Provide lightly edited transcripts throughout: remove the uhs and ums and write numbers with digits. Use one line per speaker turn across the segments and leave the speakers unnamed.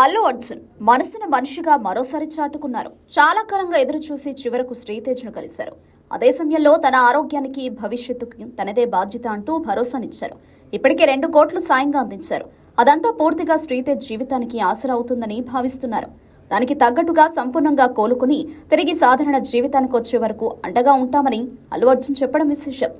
అల్లు అర్జున్ మనసున మనిషిగా మరోసారి చాటుకున్నారు. చాలా కాలంగా ఎదురుచూసి చివరకు శ్రీతేజ్ను కలిశారు. అదే సమయంలో తన ఆరోగ్యానికి భవిష్యత్తుకి తనదే బాధ్యత అంటూ భరోసానిచ్చారు. ఇప్పటికే 2 కోట్లు సాయంగా అందించారు. అదంతా పూర్తిగా శ్రీతేజ్ జీవితానికి ఆసరా అవుతుందని భావిస్తున్నారు. దానికి తగ్గట్టుగా సంపూర్ణంగా కోలుకుని తిరిగి సాధారణ జీవితానికి వచ్చే వరకు అండగా ఉంటామని అల్లు అర్జున్ చెప్పడం విశేషం.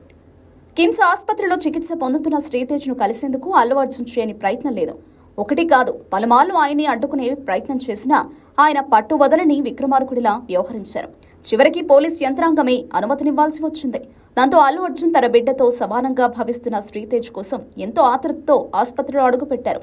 కిమ్స్ ఆసుపత్రిలో చికిత్స పొందుతున్న శ్రీతేజ్ను కలిసేందుకు అల్లు అర్జున్ చేయని ప్రయత్నం లేదు. ఒకటి కాదు, పలుమార్లు ఆయన్ని అడ్డుకునే ప్రయత్నం చేసినా ఆయన పట్టు వదలని విక్రమార్కుడిలా వ్యవహరించారు. చివరికి పోలీస్ యంత్రాంగమే అనుమతినివ్వాల్సి వచ్చింది. దాంతో అల్లు అర్జున్ తన బిడ్డతో సమానంగా భావిస్తున్న శ్రీతేజ్ కోసం ఎంతో ఆతృతతో ఆసుపత్రిలో అడుగుపెట్టారు.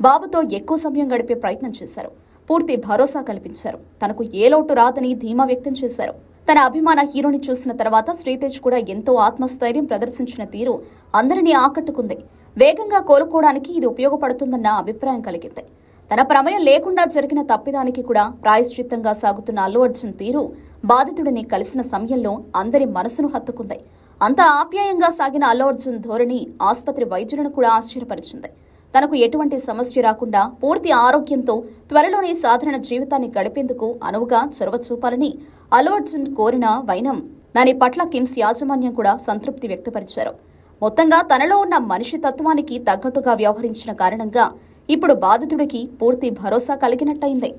బాబుతో ఎక్కువ సమయం గడిపే ప్రయత్నం చేశారు. పూర్తి భరోసా కల్పించారు. తనకు ఏ లోటు రాదని ధీమా వ్యక్తం చేశారు. తన అభిమాన హీరోని చూసిన తర్వాత శ్రీతేజ్ కూడా ఎంతో ఆత్మస్థైర్యం ప్రదర్శించిన తీరు అందరినీ ఆకట్టుకుంది. వేగంగా కోలుకోవడానికి ఇది ఉపయోగపడుతుందన్న అభిప్రాయం కలిగింది. తన ప్రమేయం లేకుండా జరిగిన తప్పిదానికి కూడా ప్రాయశ్చిత్తంగా సాగుతున్న అల్లు అర్జున్ తీరు బాధితుడిని కలిసిన సమయంలో అందరి మనసును హత్తుకుంది. అంత ఆప్యాయంగా సాగిన అల్లు అర్జున్ ధోరణి ఆసుపత్రి వైద్యులను కూడా ఆశ్చర్యపరిచింది. తనకు ఎటువంటి సమస్య రాకుండా పూర్తి ఆరోగ్యంతో త్వరలోనే సాధారణ జీవితాన్ని గడిపేందుకు అనువుగా చొరవ చూపాలని అల్లు అర్జున్ కోరిన వైనం దాని పట్ల కిమ్స్ యాజమాన్యం కూడా సంతృప్తి వ్యక్తపరిచారు. మొత్తంగా తనలో ఉన్న మనిషి తత్వానికి తగ్గట్టుగా వ్యవహరించిన కారణంగా ఇప్పుడు బాధితుడికి పూర్తి భరోసా కలిగినట్టయింది.